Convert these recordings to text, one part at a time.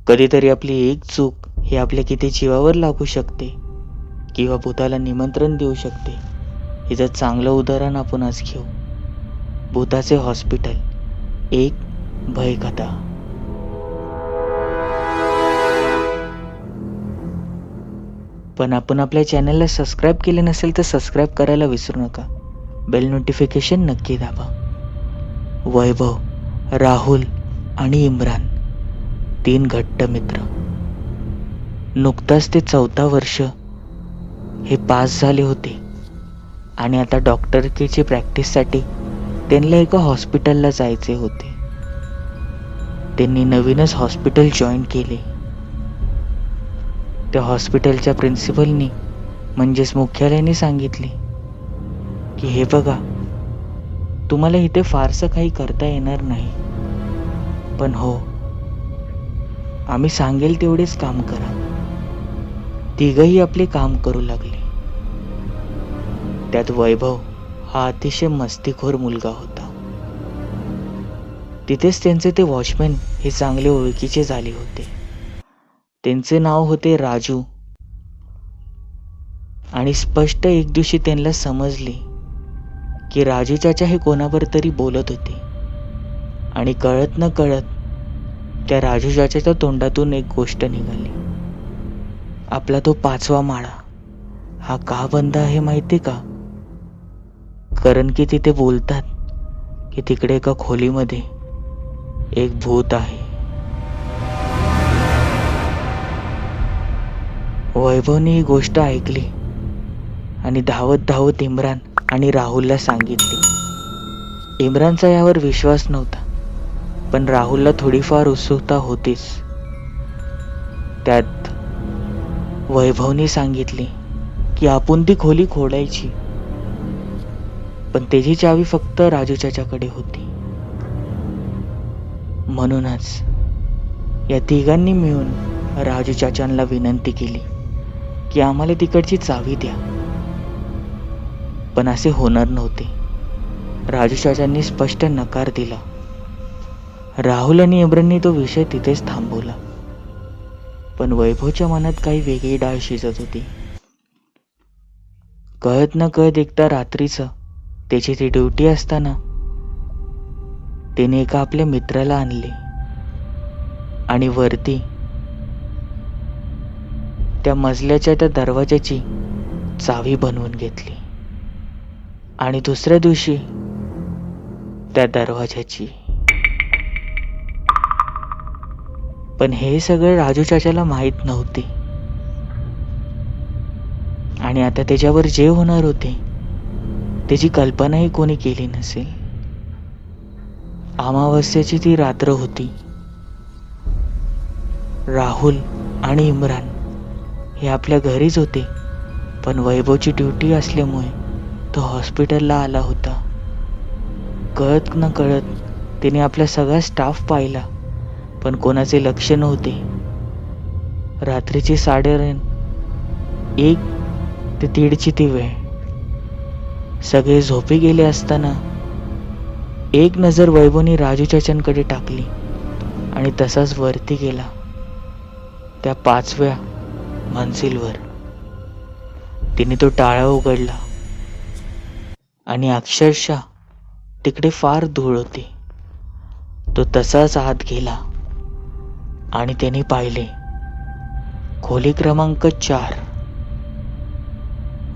कधीतरी आपली एक चूक ही आपल्या किती जीवावर लागू शकते किंवा भूताला निमंत्रण देऊ शकते. हिचं चांगलं उदाहरण आपण आज घेऊ. भूताचे हॉस्पिटल, एक भयकथा. पण आपण आपल्या चॅनलला सबस्क्राईब केले नसेल तर सबस्क्राईब करायला विसरू नका. बेल नोटिफिकेशन नक्की दाबा. वैभव, राहुल आणि इम्रान, 3 घट्ट मित्र. नुकताच ते 4थं वर्ष हे पास झाले होते आणि आता डॉक्टरकीची प्रॅक्टिससाठी त्यांना एका हॉस्पिटलला जायचे होते. त्यांनी नवीनच हॉस्पिटल जॉईन केले. त्या हॉस्पिटलच्या प्रिन्सिपलनी म्हणजेच मुख्यालयाने सांगितले की हे बघा, तुम्हाला इथे फारसं काही करता येणार नाही, पण हो, आम्ही सांगेल तेवढेच काम करा. तिघही आपले काम करू लागले. त्यात वैभव हा अतिशय मस्तीखोर मुलगा होता. तिथेच त्यांचे ते वॉचमॅन हे चांगले ओळखीचे झाले होते. त्यांचे नाव होते राजू. आणि स्पष्ट एक दिवशी त्यांना समजले की राजू चाचा हे कोणावर तरी बोलत होते आणि कळत न कळत त्या राजू चाचाच्या तोंडातून एक गोष्ट निघाली. आपला तो 5वा माळा हा का बंद आहे माहिती का? कारण की तिथे बोलतात की तिकडे एका खोलीमध्ये एक भूत आहे. वैभवने ही गोष्ट ऐकली आणि धावत धावत इम्रान आणि राहुलला सांगितले. इम्रानचा यावर विश्वास नव्हता, पण राहुलला थोडीफार उत्सुकता होतीच. त्यात वैभवने सांगितले की आपण ती खोली खोडायची, पण त्याची चावी फक्त राजू चाचाकडे होती. म्हणूनच या तिघांनी मिळून राजू चाचांना विनंती केली की आम्हाला तिकडची चावी द्या. पण असे होणार नव्हते. राजू चाचांनी स्पष्ट नकार दिला. राहुल आणि इम्रानने तो विषय तिथेच थांबवला. पण वैभवच्या मनात काही वेगळी डाळ शिजत होती. कळत न कळत एकदा रात्रीचं त्याची ती ड्युटी असताना त्याने एका आपल्या मित्राला आणले आणि वरती त्या मजल्याच्या त्या दरवाजाची चावी बनवून घेतली आणि दुसऱ्या दिवशी त्या दरवाजाची. पण हे सगळं राजू चाचाला माहित नव्हते आणि आता त्याच्यावर जे होणार होते त्याची कल्पनाही कोणी केली नसेल. अमावस्याची ती रात्र होती. राहुल आणि इम्रान हे आपल्या घरीच होते, पण वैभवची ड्युटी असल्यामुळे तो हॉस्पिटलला आला होता. कळत न कळत त्याने आपला सगळा स्टाफ पाहिला, पण कोणाचे लक्ष नव्हते. रात्रीची 1:30 ते 1:30 ती वेळ. सगळे झोपी गेले असताना एक नजर वैभवने राजू चाचांकडे टाकली आणि तसाच वरती गेला त्या 5व्या मंजिलवर. तिने तो टाळा उघडला आणि अक्षरशः तिकडे फार धूळ होती. तो तसाच आत गेला आणि त्याने पाहिले खोली क्रमांक 4.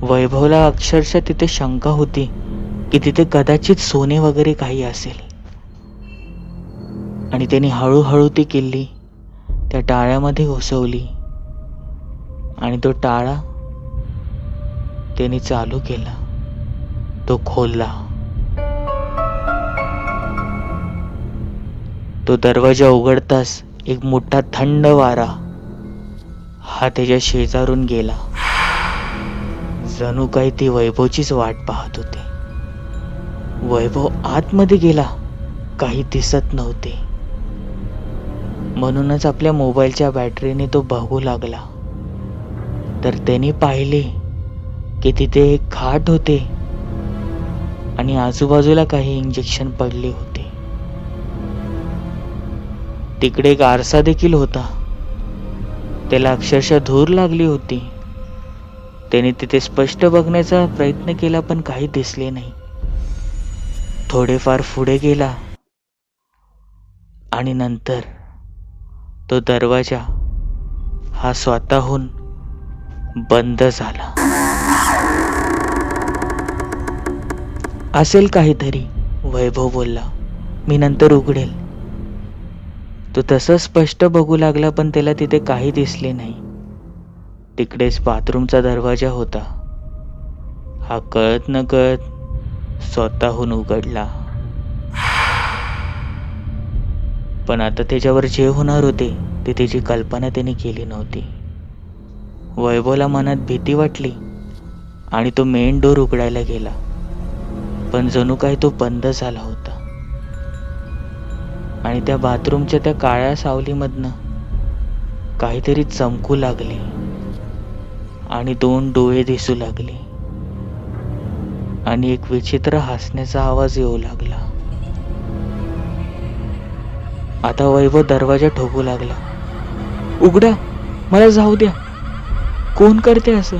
वैभवला अक्षरशः तिथे शंका होती की तिथे कदाचित सोने वगैरे काही असेल आणि त्याने हळूहळू ती किल्ली त्या टाळ्यामध्ये घुसवली आणि तो टाळा त्याने चालू केला. तो खोलला. तो दरवाजा उघडताच एक मोठा थंड वारा हा त्याच्या शेजारून गेला. जणू काही ती वैभवचीच वाट पाहत होते. वैभव आतमध्ये गेला. काही दिसत नव्हते. म्हणूनच आपल्या मोबाईलच्या बॅटरीने तो बघू लागला तर त्याने पाहिले की तिथे एक खाट होते आणि आजूबाजूला काही इंजेक्शन पडले होते. तिकडे एक आरसा देखील होता त्याला अक्षरशः धूर लागली होती. त्याने तिथे स्पष्ट बघण्याचा प्रयत्न केला पण काही दिसले नाही. थोडेफार पुढे गेला आणि नंतर तो दरवाजा हा स्वतःहून बंद झाला. असेल काहीतरी, वैभव बोलला, मी नंतर उघडेल. तो तसं स्पष्ट बघू लागला पण त्याला तिथे काही दिसले नाही. तिकडेच बाथरूमचा दरवाजा होता. हा कळत न कळत स्वतःहून उघडला. पण आता त्याच्यावर जे होणार होते ते त्याची कल्पना त्याने केली नव्हती. वैभवला मनात भीती वाटली आणि तो मेन डोर उघडायला गेला, पण जणू काही तो बंद झाला होता. आणि त्या बाथरूमच्या त्या काळ्या सावलीमधनं काहीतरी चमकू लागले आणि 2 डोळे दिसू लागले आणि एक विचित्र हसण्याचा आवाज येऊ लागला. आता वैभव दरवाजा ठोकू लागला, उघडा, मला जाऊ द्या. कोण करते असं?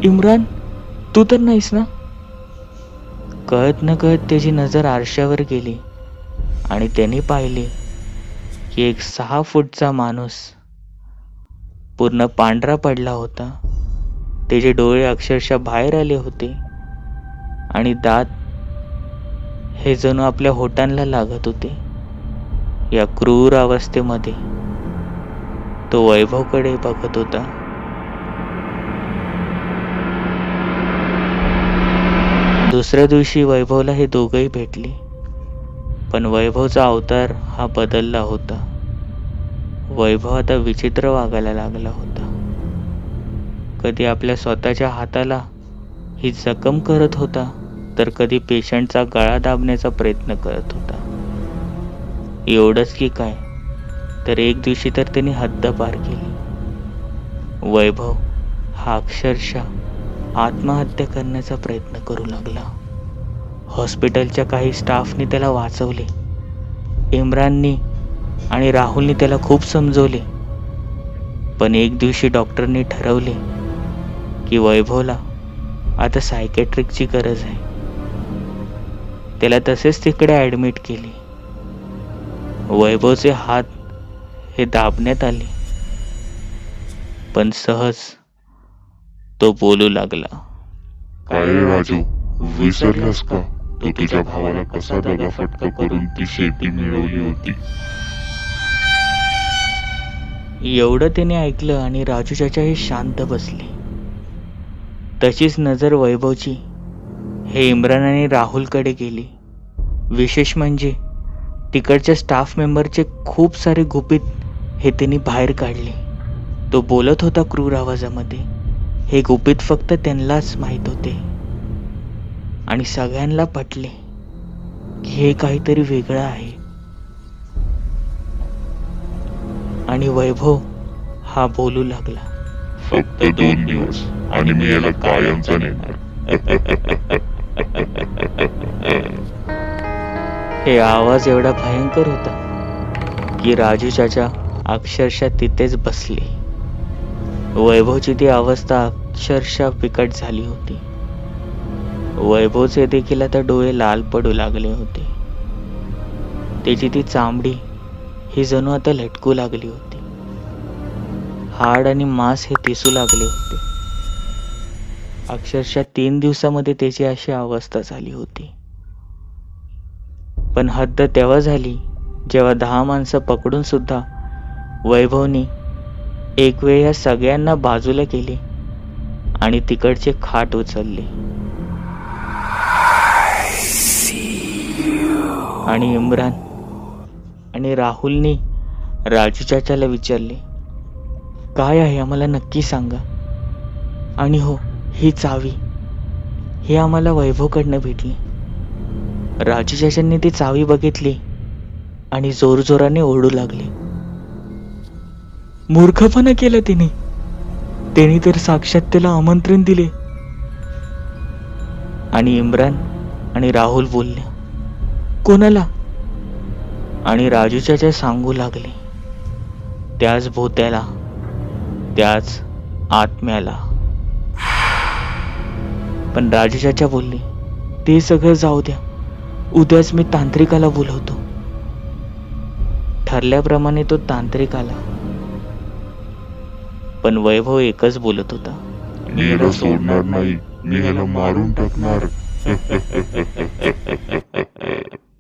इम्रान, तू तर नाहीस ना? कळत न कळत त्याची नजर आरशावर गेली आणि त्याने पाहिले की एक 6 फूटचा माणूस पूर्ण पांढरा पडला होता. त्याचे डोळे अक्षरशः बाहेर आले होते आणि दात हे जणू आपल्या होटांना लागत होते. या क्रूर अवस्थेमध्ये तो वैभवकडे बघत होता. दुसऱ्या दिवशी वैभवला हे दोघंही भेटले, पण वैभवचा अवतार हा बदलला होता. वैभव आता विचित्र वागायला लागला होता. कधी आपल्या स्वतःच्या हाताला ही जखम करत होता, तर कधी पेशंटचा गळा दाबण्याचा प्रयत्न करत होता. एवढंच की काय, तर एक दिवशी तर त्याने हद्द पार केली. वैभव हा अक्षरशः आत्महत्या करण्याचा प्रयत्न करू लागला. हॉस्पिटलच्या काही स्टाफने त्याला वाचवले. इम्राननी आणि राहुलने त्याला खूप समजवले, पण एक दिवशी डॉक्टरने ठरवले की वैभवला आता सायकॅट्रिकची गरज आहे. त्याला तसेच तिकडे ॲडमिट केले. वैभवचे हात हे दाबण्यात आले, पण सहज तो बोलू लागला. काय रे राजू, विसरलास का तू तुझ्या भावाला कसा दगाफटका करून ती शेती मिळवली होती? एवढं त्याने ऐकलं आणि राजू चाचा हे शांत बसले. तशीच नजर वैभवची हे इम्रान आणि राहुलकडे गेली. विशेष म्हणजे तिकडच्या स्टाफ मेंबरचे खूप सारे गुपित हे त्यांनी बाहेर काढले. तो बोलत होता क्रूर आवाजामध्ये. हे गुपित फक्त त्यांनाच माहीत होते आणि सगळ्यांना पटले की हे काहीतरी वेगळं आहे. आणि वैभव हा बोलू लागला, फक्त 2 दिवस आणि मी याला कायमचा नेणार. हे आवाज एवढा भयंकर होता की राजू चाचा अक्षरशः तिथेच बसले. वैभवची ती अवस्था अक्षरशः बिकट झाली होती. वैभवचे देखील आता डोळे लाल पडू लागले होते. त्याची ती चामडी ही जणू आता लटकू लागली होती. हाड आणि मांस हे दिसू लागले होते. अक्षरशः 3 दिवसामध्ये त्याची अशी अवस्था झाली होती. पण हद्द तेव्हा झाली जेव्हा 10 माणसं पकडून सुद्धा वैभवने एक वेळ या सगळ्यांना बाजूला केले आणि तिकडचे खाट उचलले. आणि इम्रान आणि राहुलने राजू चाचाला विचारले, काय आहे आम्हाला नक्की सांगा. आणि हो, ही चावी ही आम्हाला वैभवकडनं भेटली. राजू चाचांनी ती चावी बघितली आणि जोरजोराने ओरडू लागले, मूर्खपणा केला तिने. त्याने तर साक्षात त्याला आमंत्रण दिले. आणि इम्रान आणि राहुल बोलले, कोणाला? आणि राजू चाचा सांगू लागले, त्याच भोत्याला त्याच आत्म्याला. पण राजू चाचा बोलले, ते सगळं जाऊ द्या, उद्याच मी तांत्रिकाला बोलवतो. ठरल्याप्रमाणे तो तांत्रिक आला. पण वैभव एकच बोलत होता, मी याला सोडणार नाही, मी याला मारून टाकणार.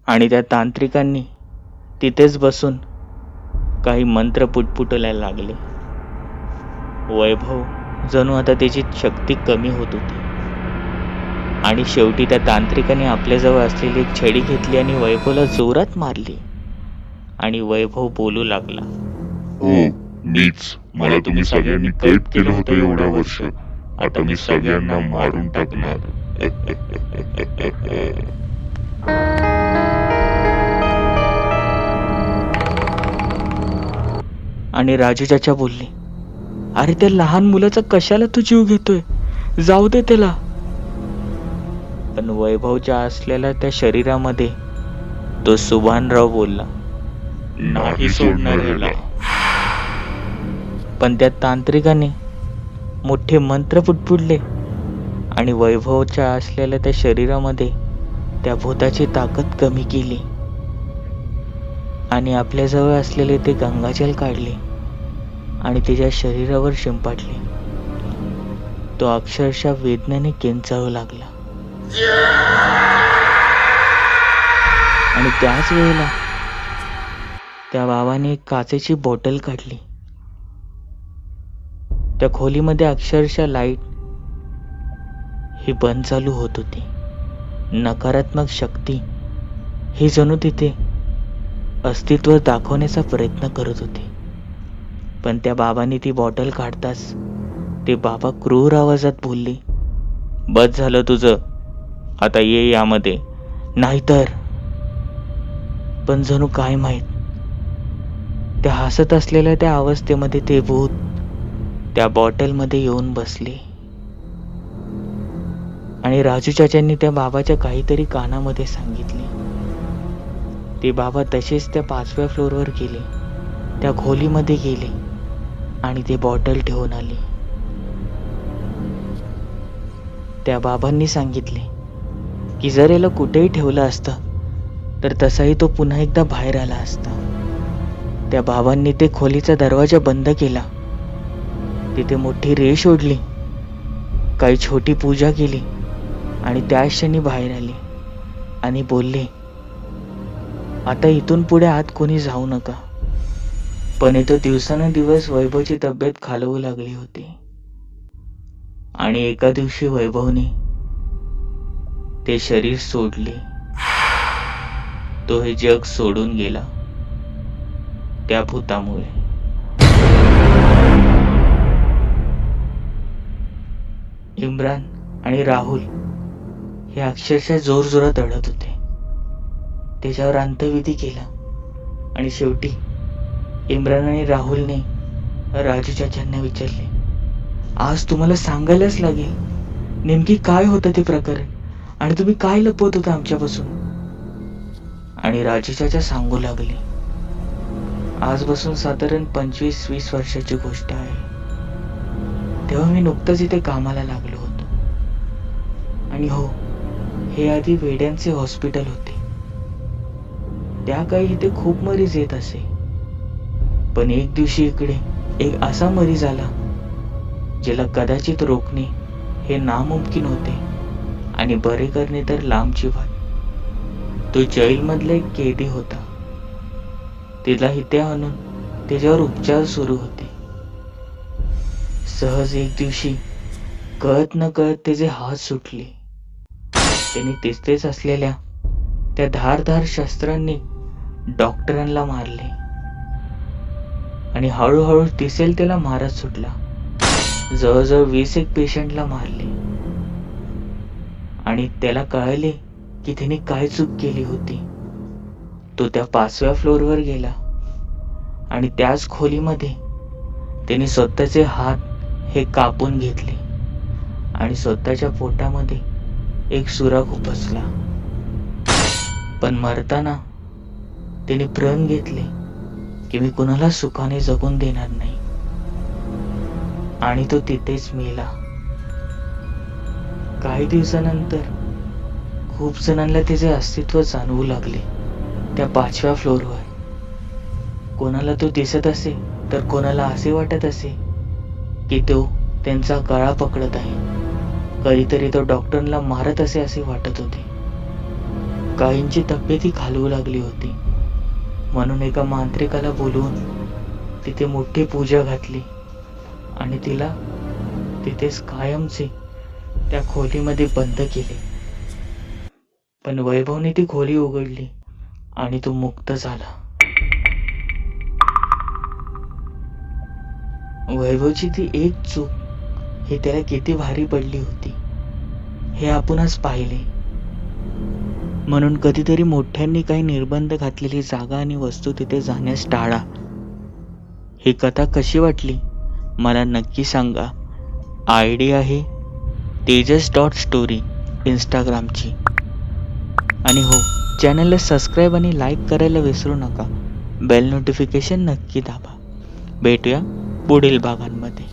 आणि त्या तांत्रिकांनी तिथेच बसून काही मंत्र पुटपुटायला लागले. वैभव जणू आता त्याची शक्ती कमी होत होती. आणि शेवटी त्या तांत्रिकाने आपल्याजवळ असलेली एक छडी घेतली आणि वैभवला जोरात मारली. आणि वैभव बोलू लागला, हो, मीच. मला तुम्ही सगळ्यांनी कैद केलं होतं एवढ्या वर्ष. आता मी सगळ्यांना मारून टाकणार. आणि राजू चाचा बोलले, अरे त्या लहान मुलाचा कशाला तू जीव घेतोय, जाऊ दे त्याला. पण वैभवच्या असलेल्या त्या शरीरामध्ये तो सुभानराव बोलला, नाही सोडणार याला. पण त्या तांत्रिकाने मोठे मंत्र पुटपुटले आणि वैभवच्या असलेल्या त्या शरीरामध्ये त्या भूताची ताकद कमी केली. आणि आपल्याजवळ असलेले ते गंगाजल काढले आणि त्याच्या शरीरावर शिंपाटले. तो अक्षरशः वेदनेने किंचाळू लागला. आणि त्याच वेळेला त्या बाबाने एक काचेची बॉटल काढली. त्या खोलीमध्ये अक्षरशः लाईट ही बंद चालू होत होती. नकारात्मक शक्ती ही जणू तिथे अस्तित्व दाखवण्याचा प्रयत्न करत होते. पण त्या बाबांनी ती बॉटल काढताच ते बाबा क्रूर आवाजात बोलले, बस झालं तुझं, आता ये यामध्ये, नाहीतर. पण जणू काय माहित, त्या हसत असलेल्या त्या अवस्थेमध्ये ते भूत त्या बॉटलमध्ये येऊन बसले. आणि राजू चाचांनी त्या बाबाच्या काहीतरी कानामध्ये सांगितले. ते बाबा तसेच त्या 5व्या फ्लोअरवर गेले, त्या खोलीमध्ये गेले आणि ते बॉटल ठेवून आले. त्या बाबांनी सांगितले की जर याला कुठेही ठेवलं असतं तर तसाही तो पुन्हा एकदा बाहेर आला असता. त्या बाबांनी ते खोलीचा दरवाजा बंद केला, तिथे मोठी रेष ओढली, काही छोटी पूजा केली आणि त्या क्षणी बाहेर आले आणि बोलले, आता इथून पुढे आत कोणी जाऊ नका. पण इथं दिवसानुदिवस वैभवची तब्येत खालवू लागली होती. आणि एका दिवशी वैभवने ते शरीर सोडले. तो हे जग सोडून गेला त्या भूतामुळे. इम्रान आणि राहुल हे अक्षरशः जोरजोरात रडत होते. त्याच्यावर अंत्यविधी केला आणि शेवटी इम्रान आणि राहुलने राजू चाचांना विचारले, आज तुम्हाला सांगायलाच लागेल नेमकी काय होतं ते प्रकरण आणि तुम्ही काय लपवत होता आमच्यापासून. आणि राजू चाचा सांगू लागले, आजपासून साधारण 25-20 वर्षाची गोष्ट आहे. तेव्हा मी नुकतंच इथे कामाला लागलो होतो. आणि हो, हे आधी वेड्यांचे हॉस्पिटल होते. त्या काळी इथे खूप मरीज येत असे. पण एक दिवशी इकडे एक असा मरीज आला ज्याला कदाचित रोखणे हे नामुमकिन होते आणि बरे करणे तर लांबची बात. तो जेलमधला एक कैदी होता. तिला इथे आणून त्याच्यावर उपचार सुरू होते. सहज एक दिवशी कळत न कळत त्याचे हात सुटले. त्याने तिथेच असलेल्या त्या धारदार शस्त्रांनी डॉक्टरांना मारले आणि हळूहळू दिसेल त्याला मारत सुटला. जवळजवळ 20 पेशंटला मारले आणि त्याला कळले की त्याने काय चूक केली होती. तो त्या 5व्या फ्लोअरवर गेला आणि त्याच खोलीमध्ये त्याने स्वतःचे हात हे कापून घेतले आणि स्वतःच्या पोटामध्ये एक सुराख उपसला. पण मरताना त्याने प्रण घेतले की मी कुणाला सुखाने जगून देणार नाही. आणि तो तिथेच मेला. काही दिवसानंतर खूप जणांना त्याचे अस्तित्व जाणवू लागले. त्या 5व्या फ्लोअरवर कोणाला तो दिसत असे तर कोणाला असे वाटत असे की तो त्यांचा गळा पकडत आहे. कधीतरी तो डॉक्टरला मारत असे वाटत होते. काहींची तब्येतही खालवू लागली होती. म्हणून एका मांत्रिकाला बोलवून तिथे मोठी पूजा घातली आणि तिला तिथेच कायमचे त्या खोलीमध्ये बंद केले. पण वैभवने ती खोली उघडली आणि तो मुक्त झाला. वैभवची ती एक चूक ही त्याला किती भारी पडली होती हे आपणच पाहिले. म्हणून कधीतरी मोठ्यांनी काही निर्बंध घातलेली जागा आणि वस्तू तिथे जाण्यास टाळा. ही कथा कशी वाटली मला नक्की सांगा. आयडी आहे tejas.story इंस्टाग्रामची. आणि हो, चॅनलला सबस्क्राईब आणि लाईक करायला विसरू नका. बेल नोटिफिकेशन नक्की दाबा. भेटूया पुढील भागांमध्ये.